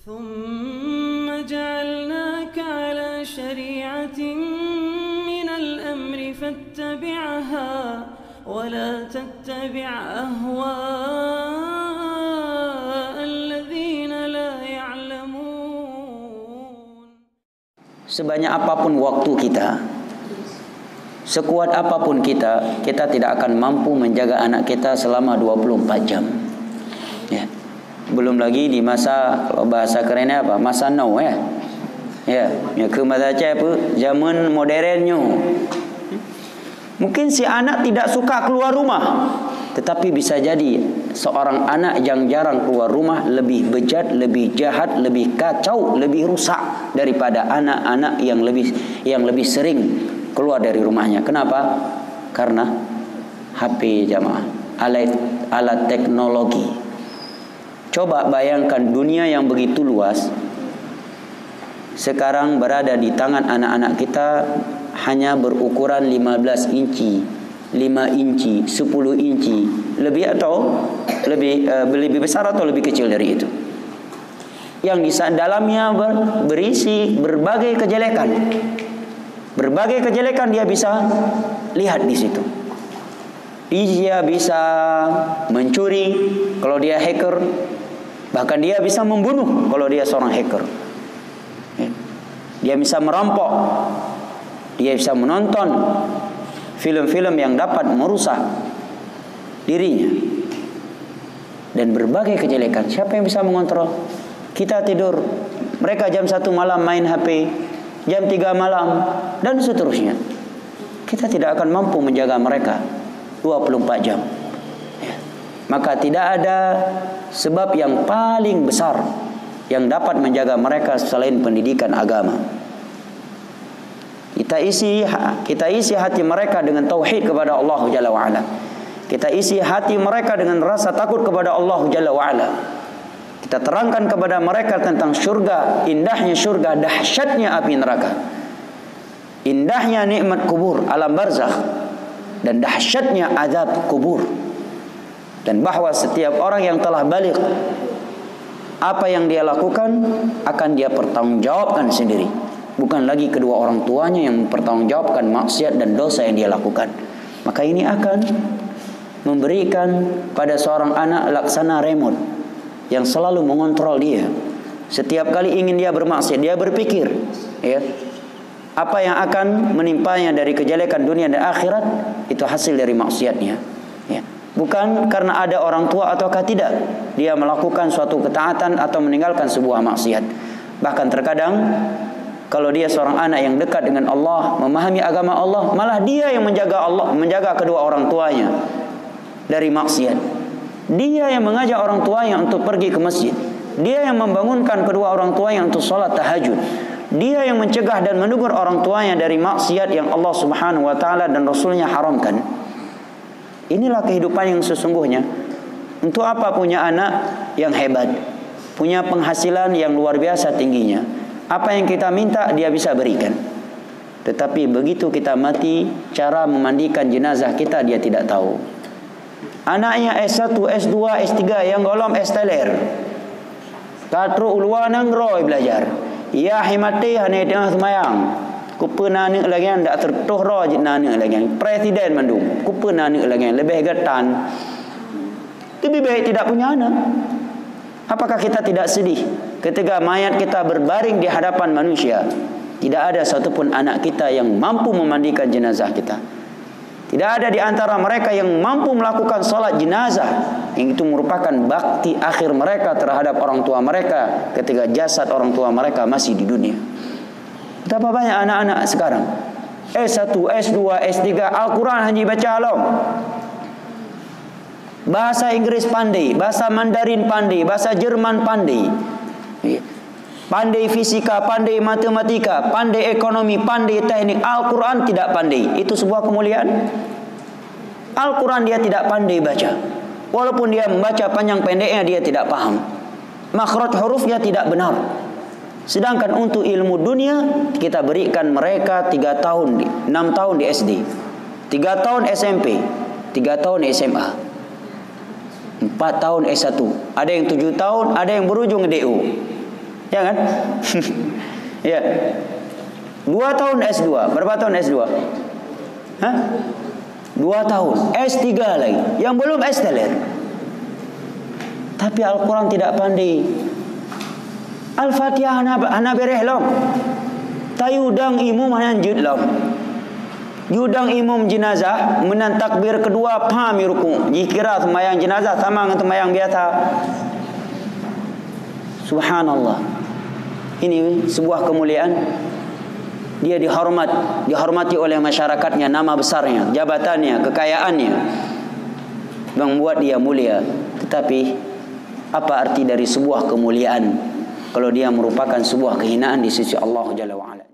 ثم جعلناك على شريعة من الأمر فاتبعها ولا تتبع أهواء الذين لا يعلمون. Sebanyak apapun waktu kita, sekuat apapun kita tidak akan mampu menjaga anak kita selama 24 jam. Ya. Belum lagi di masa, kalau bahasa kerennya apa? Masa now ya. Ya, ke masa apa? Zaman modernnya. Mungkin si anak tidak suka keluar rumah, tetapi bisa jadi seorang anak yang jarang keluar rumah lebih bejat, lebih jahat, lebih kacau, lebih rusak daripada anak-anak yang lebih sering keluar dari rumahnya. Kenapa? Karena HP jamaah, alat teknologi. Coba bayangkan dunia yang begitu luas sekarang berada di tangan anak-anak kita, hanya berukuran 15 inci, 5 inci, 10 inci, lebih atau lebih besar atau lebih kecil dari itu. Yang di dalamnya berisi berbagai kejelekan. Berbagai kejelekan dia bisa lihat di situ. Dia bisa mencuri kalau dia hacker, bahkan dia bisa membunuh kalau dia seorang hacker. Dia bisa merampok, dia bisa menonton film-film yang dapat merusak dirinya, dan berbagai kejelekan. Siapa yang bisa mengontrol? Kita tidur, mereka jam 1 malam main HP, jam 3 malam, dan seterusnya. Kita tidak akan mampu menjaga mereka 24 jam. Ya. Maka tidak ada sebab yang paling besar yang dapat menjaga mereka selain pendidikan agama. Kita isi hati mereka dengan tauhid kepada Allah Jalla wa'ala. Kita isi hati mereka dengan rasa takut kepada Allah Jalla wa'ala. Kita terangkan kepada mereka tentang syurga, indahnya syurga, dahsyatnya api neraka, indahnya nikmat kubur, alam barzakh, dan dahsyatnya azab kubur. Dan bahwa setiap orang yang telah baligh, apa yang dia lakukan akan dia pertanggungjawabkan sendiri. Bukan lagi kedua orang tuanya yang mempertanggungjawabkan maksiat dan dosa yang dia lakukan. Maka ini akan memberikan pada seorang anak laksana remote yang selalu mengontrol dia. Setiap kali ingin dia bermaksiat, dia berpikir, ya, apa yang akan menimpanya dari kejelekan dunia dan akhirat, itu hasil dari maksiatnya. Ya. Bukan karena ada orang tua ataukah tidak dia melakukan suatu ketaatan atau meninggalkan sebuah maksiat. Bahkan terkadang kalau dia seorang anak yang dekat dengan Allah, memahami agama Allah, malah dia yang menjaga kedua orang tuanya dari maksiat. Dia yang mengajak orang tuanya untuk pergi ke masjid. Dia yang membangunkan kedua orang tuanya untuk sholat tahajud. Dia yang mencegah dan menegur orang tuanya dari maksiat yang Allah Subhanahu wa taala dan Rasulnya haramkan. Inilah kehidupan yang sesungguhnya. Untuk apa punya anak yang hebat, punya penghasilan yang luar biasa tingginya? Apa yang kita minta dia bisa berikan. Tetapi begitu kita mati, cara memandikan jenazah kita dia tidak tahu. Anaknya S1, S2, S3 yang golom S-teler, katru uluan nanggroy belajar. Ya himati hane tengah semayang. Kupa nane lagi ndak tertuh roj nane lagi. Presiden mandung. Kupa nane lagi lebih getan. Lebih baik tidak punya anak. Apakah kita tidak sedih ketika mayat kita berbaring di hadapan manusia, tidak ada satupun anak kita yang mampu memandikan jenazah kita? Tidak ada di antara mereka yang mampu melakukan salat jenazah, yang itu merupakan bakti akhir mereka terhadap orang tua mereka ketika jasad orang tua mereka masih di dunia. Betapa banyak anak-anak sekarang S1, S2, S3 Al-Quran hanya baca alam, bahasa Inggris pandai, bahasa Mandarin pandai, bahasa Jerman pandai, pandai fisika, pandai matematika, pandai ekonomi, pandai teknik. Al-Quran tidak pandai. Itu sebuah kemuliaan. Al-Quran dia tidak pandai baca. Walaupun dia membaca panjang pendeknya dia tidak paham. Makhraj hurufnya tidak benar. Sedangkan untuk ilmu dunia kita berikan mereka 3 tahun, 6 tahun di SD, 3 tahun SMP, 3 tahun SMA, 4 tahun S1, ada yang 7 tahun, ada yang berujung DO. Ya kan? Ya. 2 tahun S2. Berapa tahun S2? Hah? 2 tahun. S3 lagi. Yang belum S3. Tapi Al-Quran tidak pandai. Al-Fatihah hana bereh lam. Tayudang imum hanjut lam. Yudang imum jenazah menan takbir kedua pahami ruku. Dikira sembahyang jenazah sama dengan sembahyang biasa. Subhanallah. Ini sebuah kemuliaan. Dia dihormati oleh masyarakatnya, nama besarnya, jabatannya, kekayaannya membuat dia mulia. Tetapi apa arti dari sebuah kemuliaan kalau dia merupakan sebuah kehinaan di sisi Allah Jalla wa Ala?